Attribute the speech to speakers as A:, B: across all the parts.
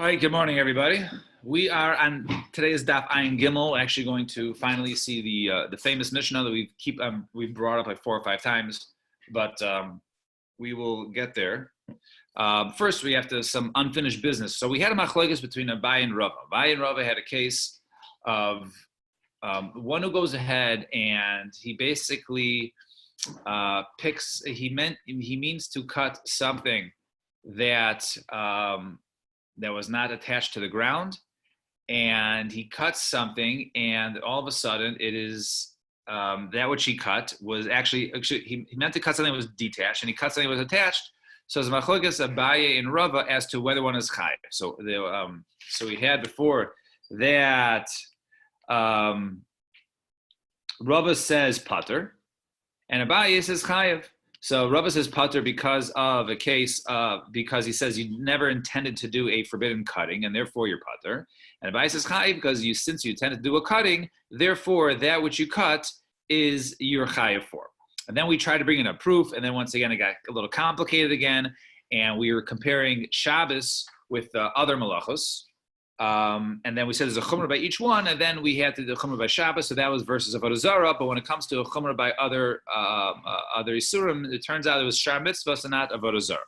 A: Hi, good morning, everybody. We are on today's Daf Ayin Gimel. We're actually going to finally see the famous Mishnah that we've brought up like 4 or 5 times, but we will get there. First, we have some unfinished business. So we had a machlokes between Abai and Rava. Abai and Rava had a case of one who goes ahead and he basically he means to cut something that that was not attached to the ground, and he cuts something, and all of a sudden it is that which he cut was actually he meant to cut something that was detached, and he cut something that was attached. So it's machlokes Abaye and Rava as to whether one is chayav. So we had before that Rava says pater, and Abaye says chayav. So Rava says pater because of a case because he says you never intended to do a forbidden cutting, and therefore you're pater. And Abai says chayiv because since you intended to do a cutting, therefore that which you cut is your chayiv for. And then we tried to bring in a proof, and then once again it got a little complicated again, and we were comparing Shabbos with other malachos. And then we said there's a chumrah by each one, and then we had to do a chumrah by Shabbos, so that was versus Avodah Zarah. But when it comes to a chumrah by other isurim, it turns out it was shar mitzvahs and not Avodah Zarah.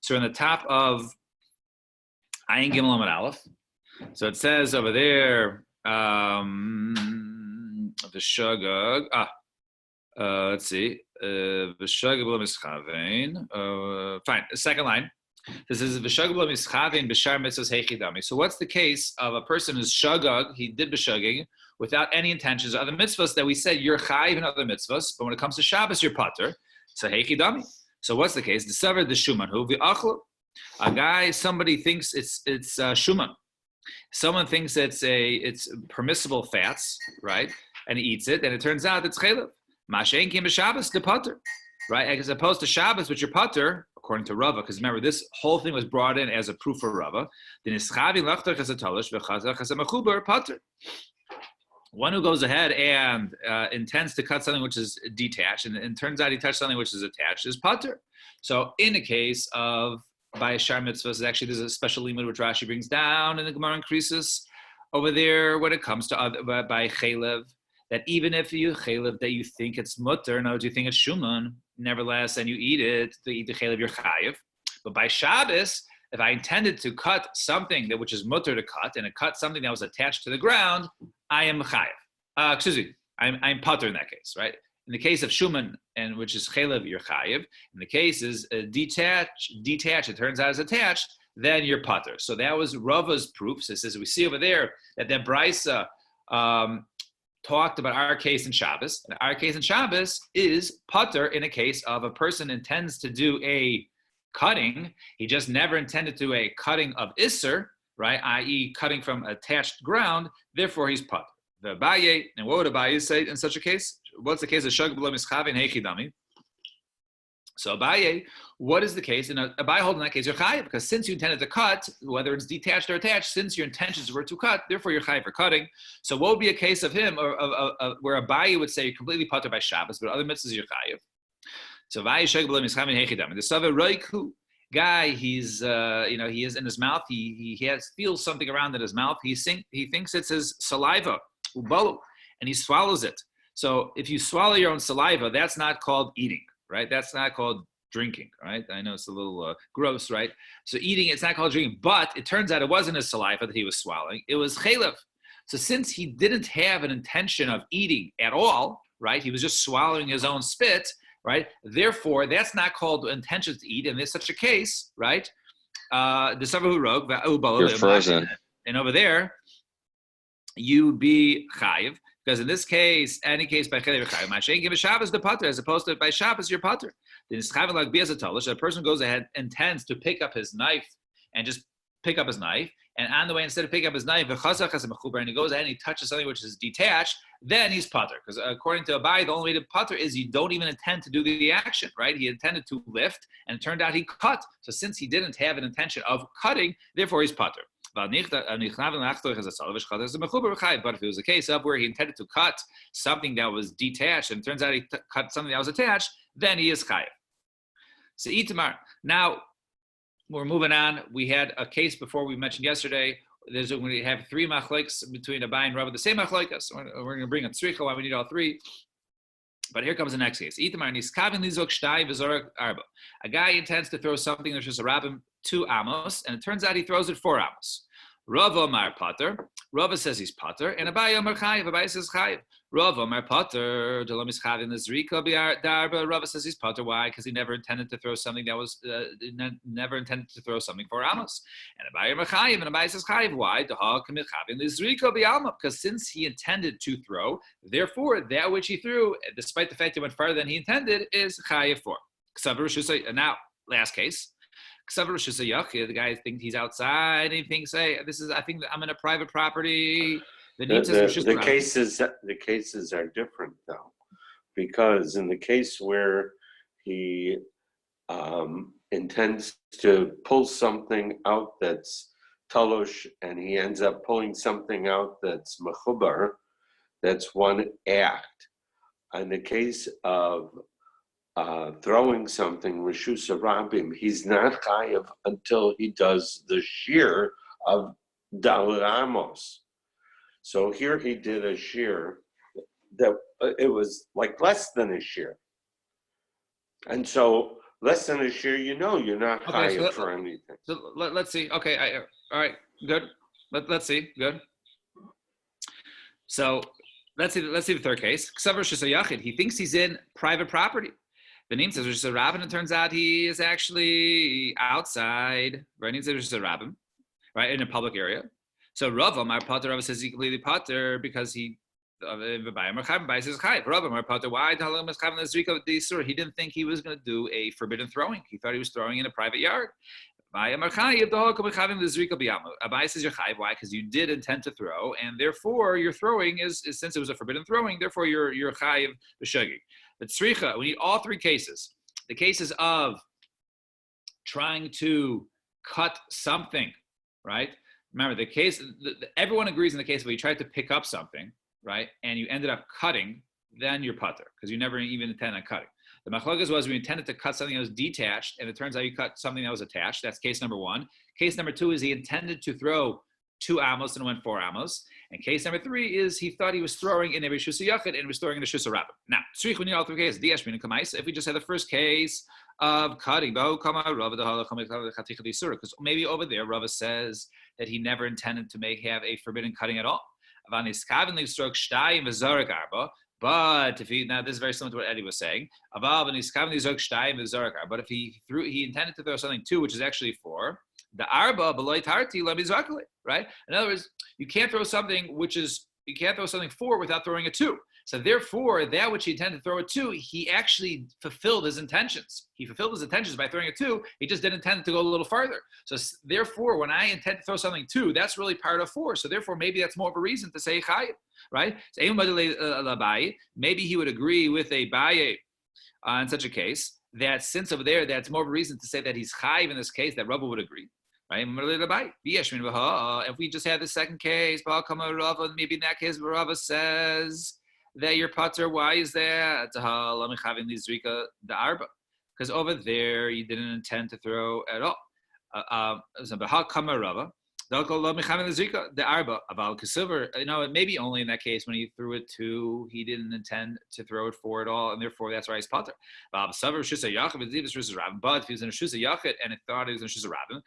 A: So we're in the top of Ayin Gimel Amud Aleph. So it says over there, the shagag. Let's see, the shagag b'mischavein. Fine, the second line. This is v'shagag mischavein b'shar mitzvahs heichidami. So what's the case of a person who's shagag? He did b'shagig without any intentions. Other mitzvahs that we said you're chayiv in other mitzvahs, but when it comes to Shabbos you're pater. So heichidami. So what's the case? The sever the shuman who v'achlo. Somebody thinks it's shuman. Someone thinks it's permissible fats, right? And he eats it, and it turns out it's chaylev. Mashen kim b'Shabbos the pater, right? As opposed to Shabbos, which you're pater. According to Rava, because remember, this whole thing was brought in as a proof for Rava. One who goes ahead and intends to cut something which is detached, and turns out he touched something which is attached, is pater. So in the case of by shar mitzvahs, actually there's a special limud which Rashi brings down in the Gemara in Krisus over there when it comes to by chaylev, that even if you chaylev that you think it's mutter, no, do you think it's shuman? Nevertheless, and you eat it, to eat the chaylev, you're chayiv. But by Shabbos, if I intended to cut something which is mutter to cut, and it cut something that was attached to the ground, I am chayiv. I'm pater in that case, right? In the case of shuman, and which is chaylev, you're chayiv. In the case is detached, it turns out it's attached, then you're pater. So that was Rava's proof. So it says we see over there that brisa talked about our case in Shabbos, and our case in Shabbos is pater in a case of a person intends to do a cutting. He just never intended to do a cutting of isser, right? I.e., cutting from attached ground. Therefore, he's pater. The Abaye, and what would Abaye say in such a case? What's the case of shagag b'lo mischavin heichidami? So Abaye, what is the case? And Abaye holds in that case, you're chayiv, because since you intended to cut, whether it's detached or attached, since your intentions were to cut, therefore you're chayiv for cutting. So what would be a case of him, where Abaye would say you're completely pater by Shabbos, but other mitzvahs you're chayiv? So Abaye shagag b'lo mischavin heichidami. The Sava Roiku guy, he's he is in his mouth. He feels something around in his mouth. He thinks it's his saliva, ubalu, and he swallows it. So if you swallow your own saliva, that's not called eating. Right? That's not called drinking, right? I know it's a little gross, right? So eating, it's not called drinking, but it turns out it wasn't his saliva that he was swallowing. It was chaylev. So since he didn't have an intention of eating at all, right? He was just swallowing his own spit, right? Therefore, that's not called intention to eat. And there's such a case, right? The Savahu Rog,
B: You're frozen.
A: And over there, you be chayiv. Because in this case, any case by chaylev chayiv, mashen give a Shabbos the pater, as opposed to by Shabbos you're pater. Then it's chayiv like bias a talish. A person goes ahead, intends to pick up his knife, and just pick up his knife, and on the way, instead of picking up his knife, and he goes ahead and he touches something which is detached, then he's pater. Because according to Abai, the only way to pater is you don't even intend to do the action, right? He intended to lift, and it turned out he cut. So since he didn't have an intention of cutting, therefore he's pater. But if it was a case of where he intended to cut something that was detached, and it turns out he cut something that was attached, then he is chayiv. So Itamar. Now, we're moving on. We had a case before we mentioned yesterday. We have three machlokes between Abai and Rava, the same machlokas. We're going to bring a tzricha why we need all three. But here comes the next case. A guy intends to throw something that's just a rabbim 2 amos, and it turns out he throws it 4 amos. Rav Omar Pater. Rava says he's Pater, and Abai Omar Chayiv. Abai says Chayiv. Rav Omar Pater. Delom is Chayiv in the Zrika Darba. Rava says he's Pater. Why? Because he never intended to throw something that was never intended to throw something 4 amos. And Abai Omar Chayiv, and Abai says Chayiv. Why? Deha Kamil Chayiv in the Zrika Bialma. Because since he intended to throw, therefore that which he threw, despite the fact he went farther than he intended, is Chayiv for. Now, last case. The guy thinks he's outside, and he thinks, "Hey, I think that I'm in a private property."
B: The cases are different though, because in the case where he intends to pull something out that's talosh, and he ends up pulling something out that's mechubar, that's one act. In the case of throwing something, Rishus Rabim, he's not chayav until he does the shear of Daled Amos. So here he did a shear that it was like less than a shear. And so less than a shear, you're not chayav for anything.
A: So let's see. Okay, all right, good. Let's see, good. So let's see the third case. He thinks he's in private property. The name says Rosh Rabbin, and it turns out he is actually outside, right? Name says Rosh Rabbin, right, in a public area. So Rav Amar Pater, Rav says he completely Pater because he says Chayiv. Rav Amar Pater, why? He didn't think he was going to do a forbidden throwing. He thought he was throwing in a private yard. Abai says you're Chayiv. Why? Because you did intend to throw, and therefore your throwing is since it was a forbidden throwing, therefore you're Chayiv b'shogeg. But tzricha, we need all three cases. The cases of trying to cut something, right? Remember, the case, everyone agrees in the case of you tried to pick up something, right? And you ended up cutting, then you're pater, because you never even intended on cutting. The machlokas was we intended to cut something that was detached, and it turns out you cut something that was attached. That's case number 1. Case number 2 is he intended to throw 2 amos and went 4 amos. And case number 3 is he thought he was throwing in a Rishus Yachid and was throwing in a Shus Rabbim. Now, tzrich, we need all 3 cases. If we just had the first case of cutting, because maybe over there Rava says that he never intended to have a forbidden cutting at all. But if now this is very similar to what Eddie was saying. But if he intended to throw something 2, which is actually 4. The arba beloy tarti lemizakli, right? In other words, you can't throw something 4 without throwing a 2. So therefore, that which he intended to throw a 2, he actually fulfilled his intentions. He fulfilled his intentions by throwing a 2. He just didn't intend to go a little farther. So therefore, when I intend to throw something 2, that's really part of 4. So therefore, maybe that's more of a reason to say chayiv, right? So maybe he would agree with a baye in such a case that since over there, that's more of a reason to say that he's chayiv in this case. That Rabba would agree. Right? If we just have the second case, maybe in that case, Rava says that your pater, why is that? Because over there, you didn't intend to throw at all. Maybe only in that case when he threw it 2, he didn't intend to throw it 4 at all, and therefore that's why he's pater. But if he was in a Shusa Yachid and he thought he was in a Shusa Rabbim,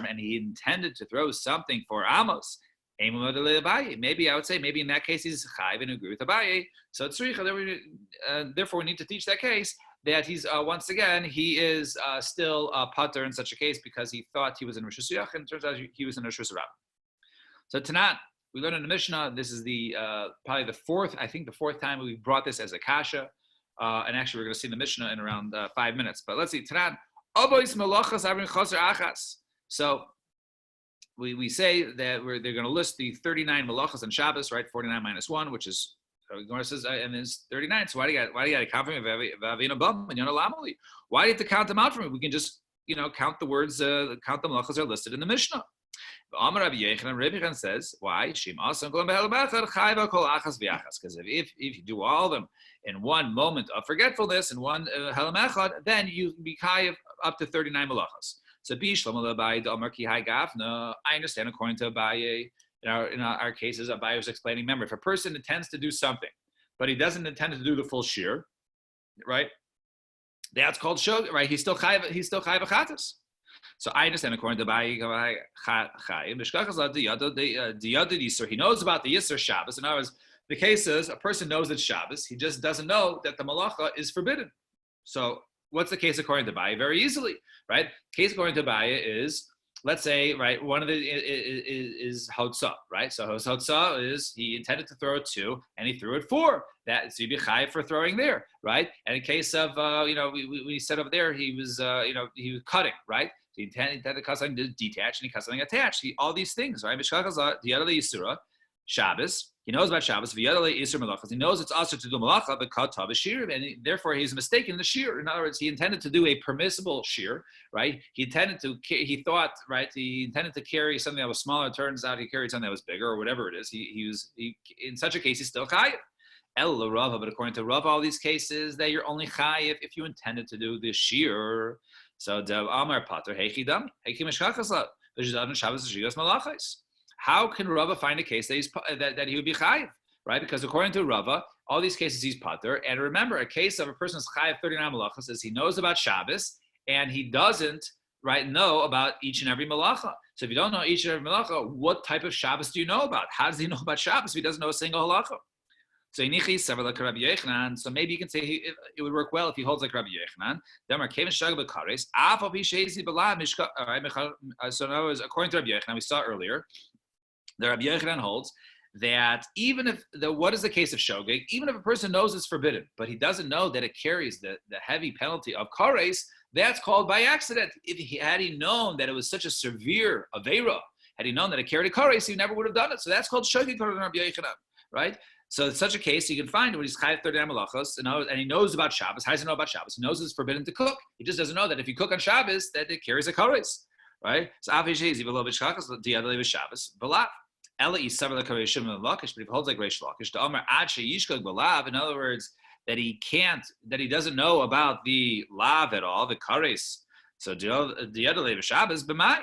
A: and he intended to throw something for Amos, maybe I would say maybe in that case he's Chayiv and agree with Abaye. So therefore we need to teach that case that he's once again he is still pater in such a case because he thought he was in Rosh Hashanah and it turns out he was in Rosh Hashanah. So tonight we learned in the Mishnah. This is the probably the fourth time we brought this as a kasha, and actually we're going to see the Mishnah in around 5 minutes. But let's see tonight. So we say that they're going to list the 39 malachas on Shabbos, right? 49 minus 1, which is. Gemara says, and it's 39. So why do you got to count for me? Why do you have to count them out for me? We can just, count the words, count the malachas are listed in the Mishnah. Amar Rabbi Yochanan says, why? Because if you do all of them in one moment of forgetfulness, in one halam echad, then you can be chayiv up to 39 malachas. So I understand according to Abaye, in our cases, Abaye was explaining, remember, if a person intends to do something, but he doesn't intend to do the full shear, right? That's called shog, right? He's still chayiv achatas. So I understand according to Abaye, he knows about the Yisr Shabbos. In other words, the case is a person knows it's Shabbos, he just doesn't know that the malacha is forbidden. So what's the case according to Abaye? Very easily, right? Case according to Abaye is, let's say, right, one of the is hotzah, right? So his hotzah is he intended to throw it 2 and he threw it 4. That so you'd be chayiv for throwing there, right? And in case of we said over there he was he was cutting, right? So he intended to cut something detached and he cut something attached. All these things, right? Shabbos. He knows about Shabbos. He knows it's also to do malacha, but cut tav shear, and therefore he's mistaken in the shear. In other words, he intended to do a permissible shear, right? He intended to carry something that was smaller. It turns out he carried something that was bigger, or whatever it is. He in such a case he's still chayiv. El Rava, but according to Rava, all these cases that you're only chayiv if you intended to do the shear. So the Amar Pater Heichidam Heichim Meshchachasla V'Jadav Shabbos Shigas Malachos. How can Rava find a case that he would be chayiv, right? Because according to Rava, all these cases he's pater. And remember, a case of a person's chayiv 39 malachas is he knows about Shabbos and he doesn't know about each and every malacha. So if you don't know each and every malacha, what type of Shabbos do you know about? How does he know about Shabbos if he doesn't know a single halacha? So maybe you can say it would work well if he holds like Rabbi Yochanan. So in other words, according to Rabbi Yochanan, we saw earlier, the Rabbi Yochanan holds that even if what is the case of shogeg, even if a person knows it's forbidden, but he doesn't know that it carries the heavy penalty of kares, that's called by accident. Had he known that it was such a severe aveira, had he known that it carried a kares, he never would have done it. So that's called shogeg according to Rabbi Yochanan, right? So in such a case, you can find when he's chayav 39 malachos, and he knows about Shabbos. How does he know about Shabbos? He knows it's forbidden to cook. He just doesn't know that if you cook on Shabbos, that it carries a kares, right? So Shabbos, but if he holds like Reish Lakish, in other words, that he doesn't know about the lav at all, the kares. So the other Shabbos, b'mai.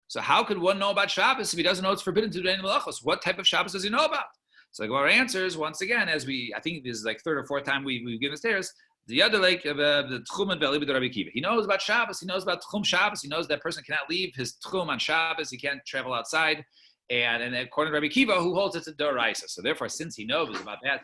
A: So how could one know about Shabbos if he doesn't know it's forbidden to do any malachos? What type of Shabbos does he know about? So like our answers, once again, I think this is like third or fourth time we've given this stairs. The other like the tchum and veli b'Rabbi Akiva. He knows about Shabbos. He knows about tchum Shabbos. He knows that person cannot leave his tchum on Shabbos. He can't travel outside. And according to Rabbi Akiva, who holds it to Doraisa. So therefore, since he knows about that,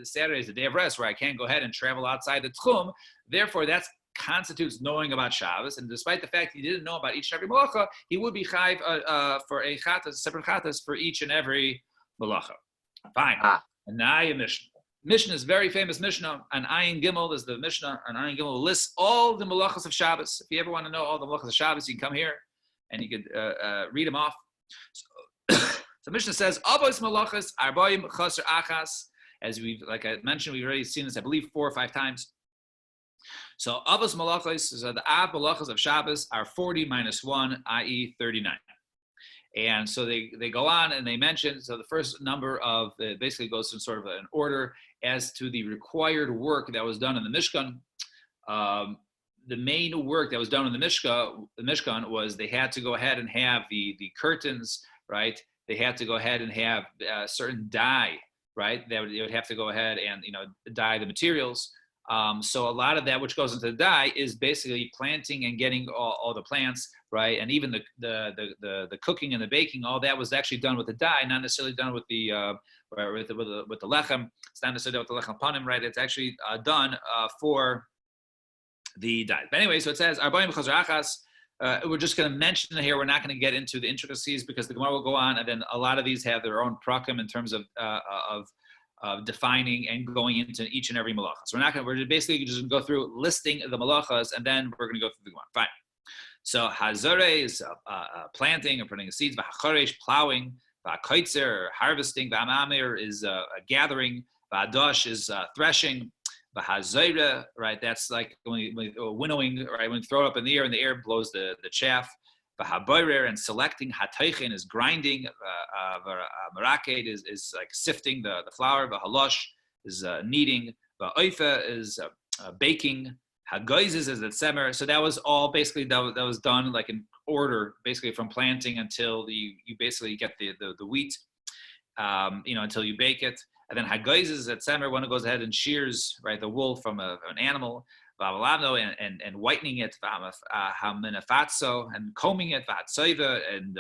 A: Saturday is the day of rest where I can't go ahead and travel outside the tchum. Therefore, that constitutes knowing about Shabbos. And despite the fact he didn't know about each and every malacha, he would be chayiv for a chatas, separate chatas for each and every malacha. Fine. And now your Mishnah. Mishnah is very famous Mishnah. And Ayin Gimel is the Mishnah. And Ayin Gimel lists all the malachas of Shabbos. If you ever want to know all the malachas of Shabbos, you can come here and you could read them off. So Mishnah says, Avos malachas arbaim chaser achas. As like I mentioned, we've already seen this, I believe, 4 or 5 times. So Avos malachas, so the av malachas of Shabbos are 40 minus 1, i.e. 39. And so they go on and they mention, so the first number of, it basically goes in sort of an order as to the required work that was done in the Mishkan. The main work that was done in the Mishkan was they had to go ahead and have the curtains, right? They had to go ahead and have certain dye, right? They would have to go ahead and dye the materials. So a lot of that which goes into the dye is basically planting and getting all the plants, right? And even the cooking and the baking, all that was actually done with the dye, not necessarily done with the lechem. It's not necessarily done with the lechem panim, right? It's actually done for the dye. But anyway, so it says Arbaim Chazar Achas. We're just going to mention it here. We're not going to get into the intricacies because the Gemara will go on, and then a lot of these have their own prakim in terms of defining and going into each and every malacha. So we're basically just going to go through listing the malachas, and then we're going to go through the Gemara. Fine. So hazare is planting or putting seeds. V'hachoresh, plowing. V'hakoitzer, harvesting. V'amamir is gathering. V'adosh is threshing. V'hazayra, right? That's like when winnowing, right? When you throw it up in the air and the air blows the chaff. V'haboirer, and selecting. Hatoichin is grinding. Maraket is like sifting the flour. V'halosh is kneading. V'oifa is baking. Hagoizes is at semer. So that was all basically that was done like in order, basically from planting until you basically get the wheat, until you bake it. And then hagoizes at semer, one who goes ahead and shears, right, the wool from an animal, and whitening it, and combing it, and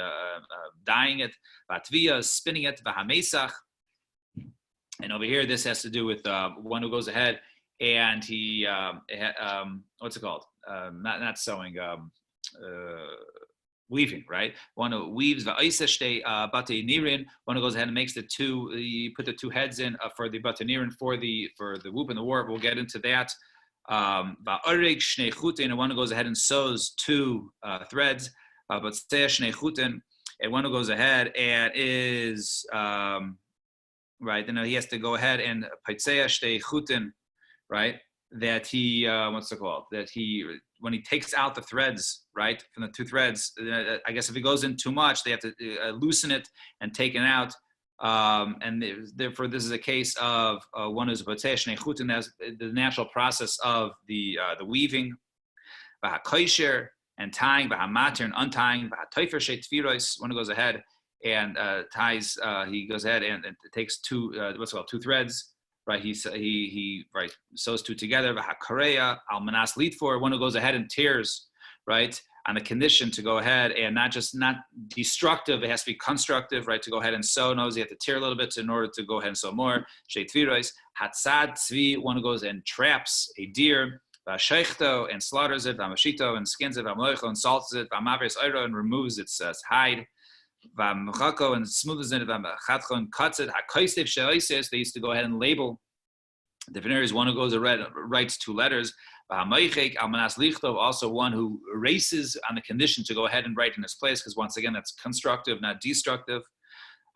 A: dyeing it, spinning it, and over here this has to do with one who goes ahead and he what's it called? Not sewing, weaving, right? One who weaves bate nirin. One who goes ahead and makes the two. You put the two heads in for the bate nirin for the whoop and the warp. We'll get into that. And one who goes ahead and sews two threads. And one who goes ahead and is right. Then he has to go ahead and right? That he what's it called? That he when he takes out the threads, right, from the two threads. I guess if he goes in too much, they have to loosen it and take it out. And therefore, this is a case of one who's chutin, as the natural process of the weaving, and tying, and untying, one who goes ahead and ties. He goes ahead and takes two two threads. Right, he right sews two together. V'hakareya al manas litfor, one who goes ahead and tears, right, on the condition to go ahead and not destructive, it has to be constructive, right, to go ahead and sew. Knows you have to tear a little bit in order to go ahead and sew more. Sheitvirois hatzad tzvi, one who goes and traps a deer. V'sheichto, and slaughters it. V'amashito, and skins it. V'amloicho, and salts it. V'amavres oiro, and removes its hide. V'amchako, and smooths it. V'amchatcho, and cuts it. Hakoistiv sheoises, they used to go ahead and label the veneers. One who goes and writes two letters. V'hamoichek al manas lichtov, also one who erases on the condition to go ahead and write in his place, because once again that's constructive, not destructive.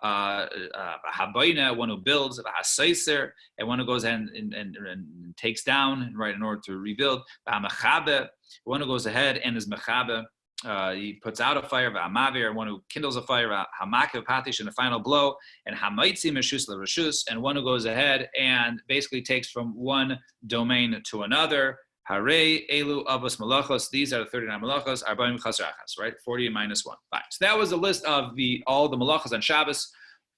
A: Habayna, one who builds. V'haseiser, and one who goes ahead and takes down, right, in order to rebuild. V'hamachabe, one who goes ahead and is mechabe. He puts out a fire, v'hamavir, one who kindles a fire, v'hamakev patish, in the final blow, and hamaitzi meshus l'reshus, and one who goes ahead and basically takes from one domain to another. Hare elu avos malachos, these are the 39 malachos, arbaim chazrachas, right? 40 minus 1. Fine. So that was a list of all the malachos on Shabbos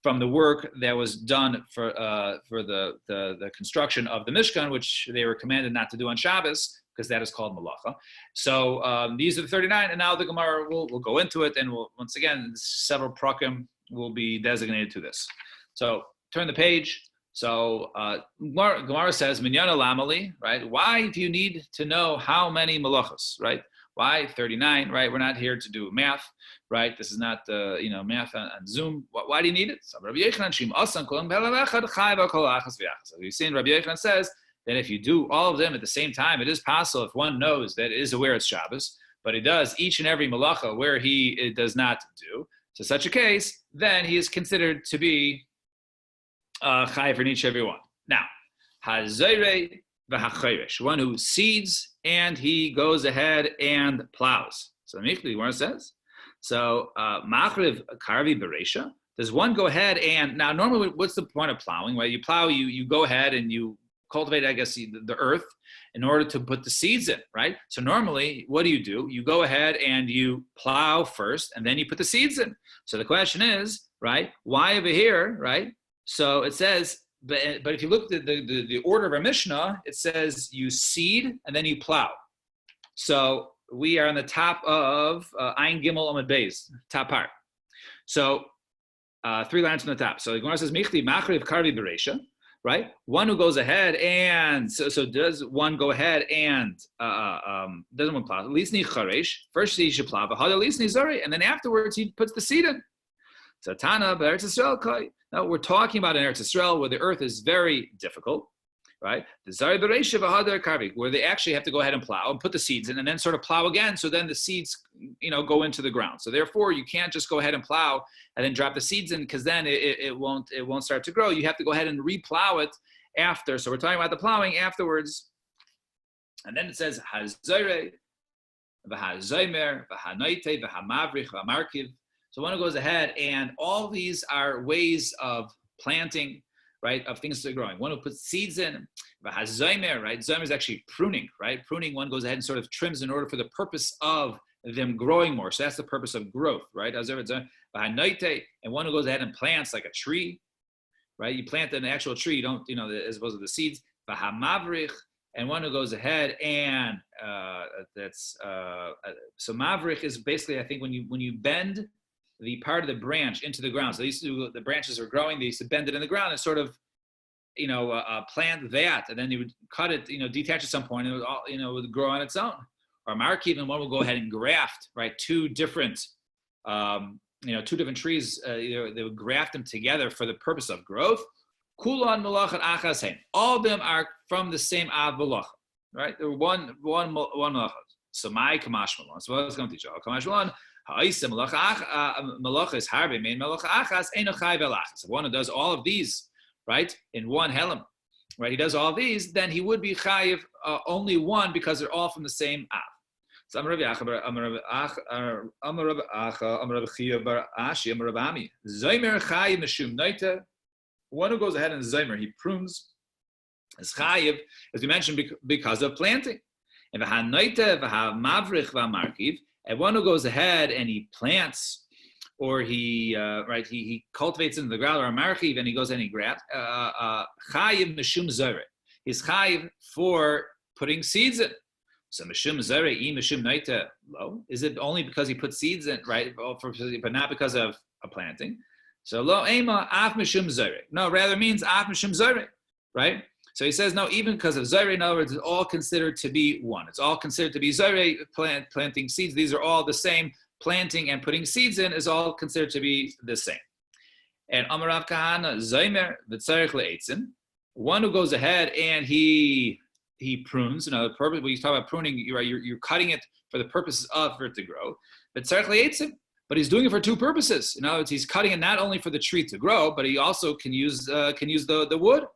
A: from the work that was done for the construction of the Mishkan, which they were commanded not to do on Shabbos, because that is called malacha. So these are the 39, and now the Gemara will go into it, and once again, several prakim will be designated to this. So turn the page. So Gemara says, Minyana lamali, right? Why do you need to know how many malachos, right? Why 39, right? We're not here to do math, right? This is not math on Zoom. Why do you need it? So Rabbi Yochanan you've seen Rabbi Yochanan says that if you do all of them at the same time, it is possible if one knows that it is aware it's Shabbos, but he does each and every malacha where he does not do. So such a case, then he is considered to be chayiv for each every one. Now, hazoire v'hachoresh, one who seeds and he goes ahead and plows. So immediately where it says, so machriv karvi beresha. Does one go ahead and now normally what's the point of plowing? Well, you plow, you go ahead and you cultivate, I guess, the earth in order to put the seeds in, right? So normally, what do? You go ahead and you plow first, and then you put the seeds in. So the question is, right, why over here, right? So it says, but if you look at the order of our Mishnah, it says you seed and then you plow. So we are on the top of Ayin Gimel Amud Beis, top part. So 3 lines from the top. So the Gemara says, Michli Machriv Karvi Beresha, right? One who goes ahead and so does one go ahead and doesn't one plow? Lisni Charesh. First he should plow, but Lisni Zari, and then afterwards he puts the seed in. So Tana Eretz Yisrael Kai. Now we're talking about in Eretz Yisrael where the earth is very difficult, right? The Zari Beresha v'Hadar Karvi, where they actually have to go ahead and plow and put the seeds in, and then sort of plow again. So then the seeds, go into the ground. So therefore, you can't just go ahead and plow and then drop the seeds in, because then it won't start to grow. You have to go ahead and replow it after. So we're talking about the plowing afterwards, and then it says Hazore v'Hazomer v'Hanoite v'Hamavrich v'Markiv. So one who goes ahead, and all these are ways of planting, right, of things that are growing. One who puts seeds in, v'hazomer, right? Zomer is actually pruning, right? Pruning, one goes ahead and sort of trims in order for the purpose of them growing more. So that's the purpose of growth, right? And one who goes ahead and plants like a tree, right? You plant an actual tree, you don't, as opposed to the seeds. V'hamavrich, and one who goes ahead and so mavrich is basically, I think, when you bend the part of the branch into the ground. So the branches are growing, they used to bend it in the ground and sort of, plant that, and then you would cut it, detach at some point, and it would all, would grow on its own. Or markiv, and one will go ahead and graft, right, two different trees. They would graft them together for the purpose of growth. Kulon malachat achas. All of them are from the same av malacha, right? They're one malacha. So my kamash malon. So what's going to teach you? Kamash malon. Ha'isa malacha is harbe main malacha achas enochai velachas. If one who does all of these, right, in one helam, right, he does all of these, then he would be chayiv only one because they're all from the same av. So Amar Rabbi Chia bar Ashi Amar Rabbi Ami Zomer chayiv mishum noita. One who goes ahead and zomer, he prunes, is chayiv, as we mentioned, because of planting. And v'hanoita v'hamavrich v'markiv, and one who goes ahead and he plants, or he cultivates into the ground, or a markiv, and he goes and he grabs, chayiv mishum zore. He's chayiv for putting seeds in. So mishum zore, mishum noita, lo. Is it only because he put seeds in, right? But not because of a planting. So lo ema af mishum zore. No, rather means af mishum zore, right? So he says no, even because of zore. In other words, it's all considered to be one. It's all considered to be zore, planting seeds. These are all the same. Planting and putting seeds in is all considered to be the same. And Amarav Kahana zomer v'tzarich le'etzin. One who goes ahead and he prunes. The purpose when you talk about pruning, you're cutting it for the purpose for it to grow. V'tzarich le'etzin. But he's doing it for two purposes. He's cutting it not only for the tree to grow, but he also can use the wood.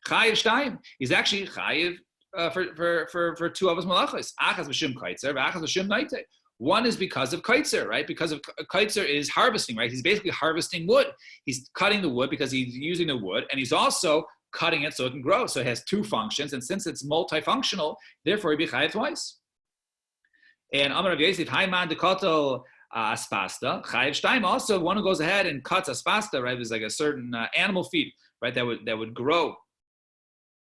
A: Chayiv shtayim. He's actually chayiv for two of his malachos. Achas v'shim kaitzer, v'achas v'shim naite. One is because of kaitzer, right? Because of kaitzer is harvesting, right? He's basically harvesting wood. He's cutting the wood because he's using the wood, and he's also cutting it so it can grow. So it has two functions, and since it's multifunctional, therefore he'd be chayiv twice. And Amar Rav Yosef, Haiman dekotel aspasta, chayiv shtayim. Also, one who goes ahead and cuts aspasta, right? There's like a certain animal feed, right? That would grow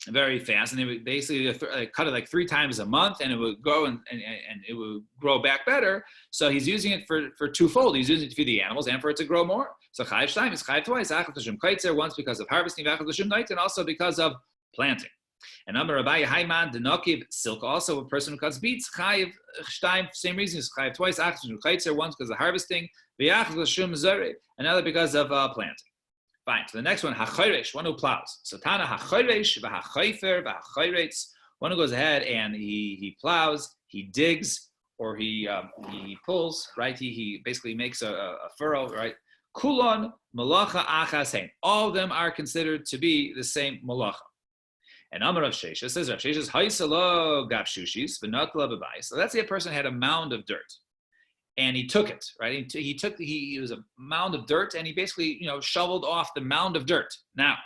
A: very fast, and they would basically cut it like 3 times a month, and it would grow and it would grow back better. So he's using it for twofold. He's using it to feed the animals and for it to grow more. So chayiv shtayim is chayiv twice. Achas l'shem kaitzer, once because of harvesting, achas l'shem nait, and also because of planting. And Amar Rabbi Haiman denokiv silk, also a person who cuts beets, chayiv shtayim, same reason, is chayiv twice. Achas l'shem kaitzer, once because of harvesting, v'achas l'shem zore, another because of planting. Fine. So the next one, hachayresh, one who plows. So Tana hachayresh v'hachayfer v'hachayretz, one who goes ahead and he plows, he digs, or he pulls, right? He basically makes a furrow, right? Kulon malacha achasein. All of them are considered to be the same malacha. And Amar Rav Shesha says, Rav Shesha haisalo gavshushis v'natla b'bayis. So let's say a person had a mound of dirt, and he took it, right? He was a mound of dirt, and he basically, shoveled off the mound of dirt. Now,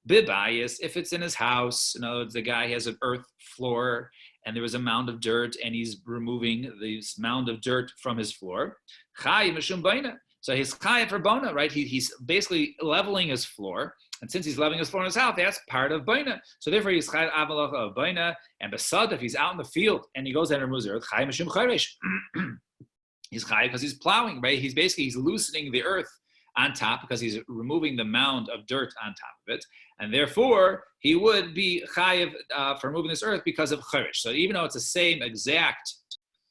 A: bibayis, if it's in his house, in other words, the guy has an earth floor, and there was a mound of dirt, and he's removing this mound of dirt from his floor. Chayiv mishum baina. So he's chayiv for bona, right? He's basically leveling his floor, and since he's leveling his floor in his house, that's part of baina. So therefore, he's chayiv avalacha of baina. And besad, if he's out in the field and he goes and removes the earth, chayiv mishum chayresh. He's chayiv because he's plowing, right? He's loosening the earth on top because he's removing the mound of dirt on top of it, and therefore he would be chayiv for removing this earth because of chayresh. So even though it's the same exact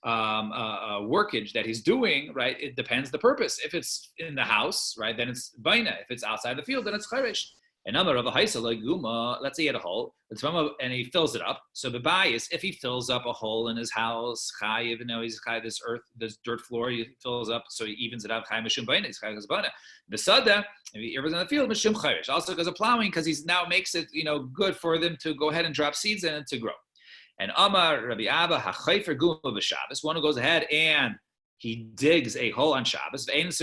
A: workage that he's doing, right? It depends the purpose. If it's in the house, right, then it's baina. If it's outside the field, then it's chayresh. And let's say he had a hole, and he fills it up. So the bias, if he fills up a hole in his house, chayiv, he's chayiv this dirt floor, he fills up, so he evens it out. Chayiv mishum baina, he's chayiv baina. Besada, if he ever in the field, mishum chayresh. Also because of plowing, because he's now makes it good for them to go ahead and drop seeds in and to grow. And Amar Rabbi Abba hachayfer guma b'Shabbos, one who goes ahead and he digs a hole on Shabbos, and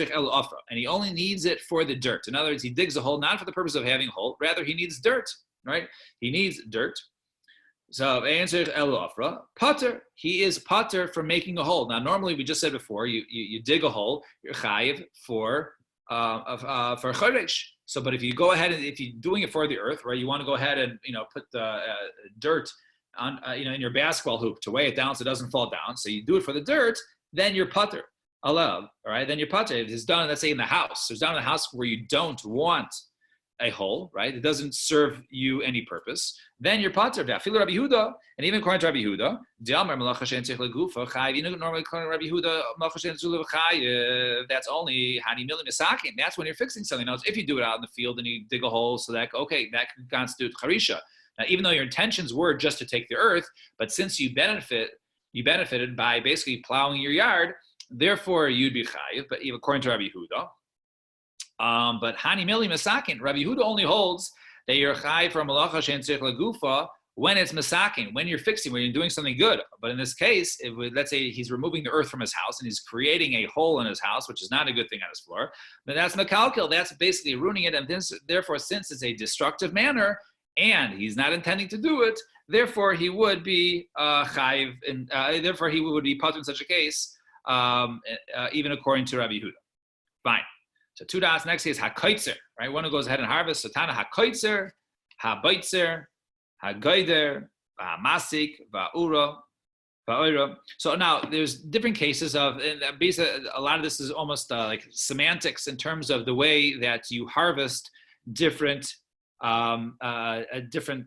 A: he only needs it for the dirt. In other words, he digs a hole not for the purpose of having a hole, rather he needs dirt, right? He needs dirt. So Potter, he is Potter for making a hole. Now, normally we just said before, you dig a hole, you're chayiv for chodesh. So, but if you go ahead and if you're doing it for the earth, right, you want to go ahead and put the dirt on in your basketball hoop to weigh it down so it doesn't fall down. So you do it for the dirt, then you're Potter. Allowed, all right? Then you're Potter. If it's done, let's say in the house. So it's done in the house where you don't want a hole, right? It doesn't serve you any purpose. Then you're Potter. And even according to Rabbi Yehuda, normally according to Rabbi Yehuda, that's only hani milim misakin. That's when you're fixing something else. If you do it out in the field and you dig a hole, so that that can constitute charisha. Now, even though your intentions were just to take the earth, but since you benefited by basically plowing your yard, therefore you'd be chayiv. But even according to Rabbi Yehuda. But Hani Mili Masakin, Rabbi Yehuda only holds that you're chai for malacha she'en tzrich lagufa when it's masakin, when you're fixing, when you're doing something good. But in this case, let's say he's removing the earth from his house and he's creating a hole in his house, which is not a good thing on his floor, but that's makalkil, that's basically ruining it. And therefore, since it's a destructive manner and he's not intending to do it, therefore he would be chayiv, and therefore he would be put in such a case, even according to Rabbi Yehuda. Fine. So two dots. Next is hakoitzer, right? One who goes ahead and harvests. So tana hakoitzer, haboitzer, hagoider, masik, va'ura, va'ura. So now there's different cases of, and basically a lot of this is almost like semantics in terms of the way that you harvest different different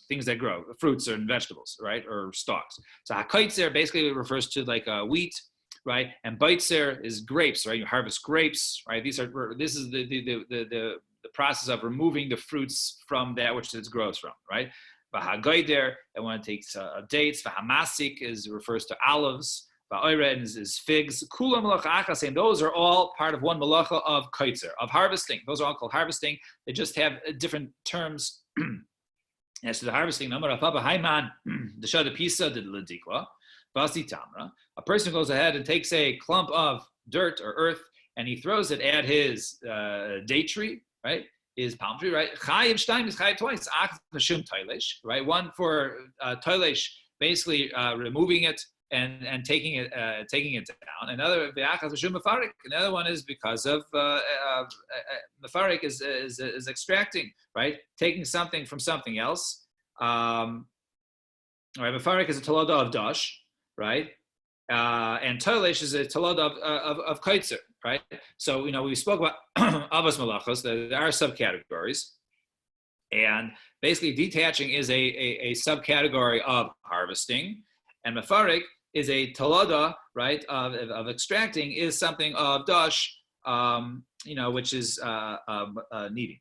A: things that grow, fruits and vegetables, right, or stalks. So hakoitzer basically refers to like wheat. Right, and baitzer is grapes. Right, you harvest grapes. Right, this is the process of removing the fruits from that which it grows from. Right, v'hagoider, and when it takes dates. V'hamasik refers to olives. V'oired is figs. Kula malacha achas, and those are all part of one malacha of kaitzer, of harvesting. Those are all called harvesting. They just have different terms. As to the harvesting, namar apapa hayman the shada pisa de ledikwa. Basi Tamra, a person goes ahead and takes a clump of dirt or earth and he throws it at his date tree, right? His palm tree, right? Chayiv shtaim is chayiv twice. Ach v'shum toilish, right? One for toilish, basically removing it and taking it down. Another v'achas v'shum mefarik. Another one is because of mefarik is extracting, right? Taking something from something else. Right, mefarik is a toloda of dash. Right, and toilish is a talad of kaitzer, right? So we spoke about avos malachos. There are subcategories, and basically detaching is a subcategory of harvesting, and mefarik is a talada, right, of extracting is something of dash, which is kneading.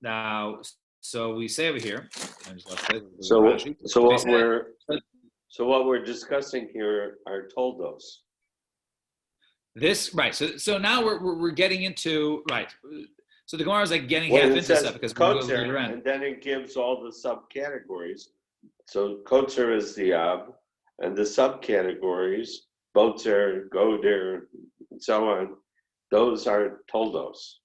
A: Now, so we say over here.
B: So what we're discussing here are toldos.
A: This right. So now we're getting into right. So the Gemara is like getting half into stuff because we're going later on.
B: And then it gives all the subcategories. So kotzer is the ab, and the subcategories, botzer, goder, and so on. Those are toldos.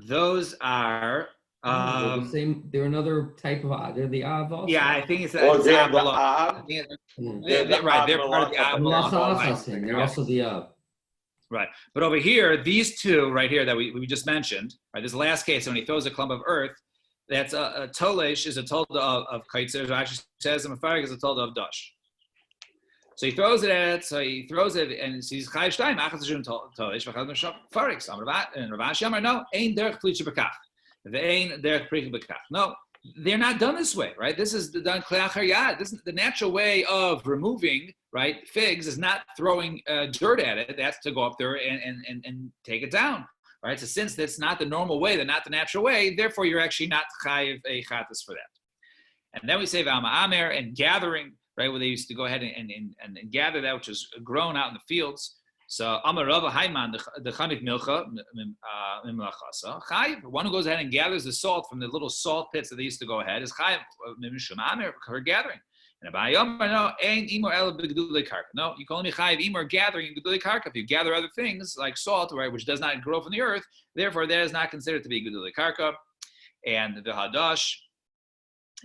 A: Those are.
C: They're the same. They're another type of av. They're the av also.
A: Yeah, I think it's
B: they have the
A: av.
B: right,
A: they're part of the av.
C: They're also the av.
A: Right, but over here, these two right here that we just mentioned, right? This last case when he throws a clump of earth, that's a tolesh is a tolda of kaitzer. Actually says a mefarik is a tolda of dash. So he throws it and he's chai shtayim achas shum tolesh v'chad mefarik. And Ravashi Amar no ein derech klitcha b'kach. No, they're not done this way, right? This is done kleachar yad. This is the natural way of removing, right? Figs is not throwing dirt at it. That's to go up there and take it down, right? So since that's not the normal way, they're not the natural way, therefore you're actually not chayiv a chatas for that. And then we say v'ama amer and gathering, right? Where they used to go ahead and gather that which is grown out in the fields. So Amar Rava Hayman the Chanik Milcha Mimlachasa Chayiv. One who goes ahead and gathers the salt from the little salt pits that they used to go ahead is Chayiv Mimshum Amir her gathering. And Abaye Omer, no, ein imor el b'gedulei karka. No, you can only be chayiv imor gathering in gedulei karka. If you gather other things like salt, right, which does not grow from the earth, therefore that is not considered to be gedulei karka. And the hadash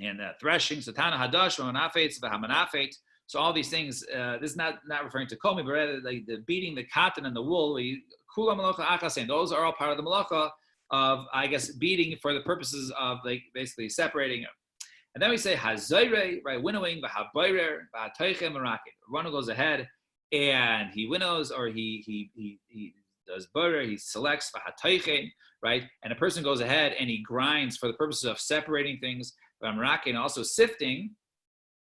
A: and threshing, satana hadash, v'manafet, v'hamanafet. So all these things, this is not referring to komi, but rather like the beating the cotton and the wool. Kula malacha achasen. Those are all part of the malacha of, I guess, beating for the purposes of like basically separating them. And then we say hazayre, right, winnowing, v'habayrer, v'hatoichem merakin. One who goes ahead and he winnows, or he does butter, he selects v'hatoichem, right, and a person goes ahead and he grinds for the purposes of separating things, v'merakin, also sifting.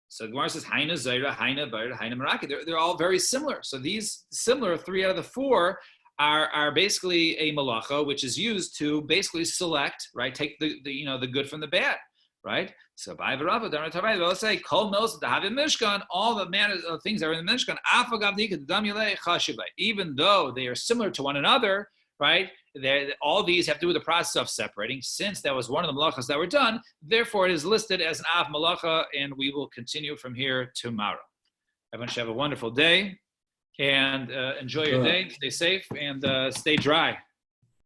A: So the Gemara says haina zayra, haina bayra, haina merakin. They're all very similar. So these similar 3 out of the 4 are basically a malacha, which is used to basically select, right, take the good from the bad, right? So by Rava, let's say kol mills the having mishkan, all the manners of things that are in the mishkan, even though they are similar to one another, right? All these have to do with the process of separating. Since that was one of the malachas that were done, therefore it is listed as an av malacha, and we will continue from here tomorrow. Everyone should have a wonderful day, and enjoy your day. Stay safe and stay dry.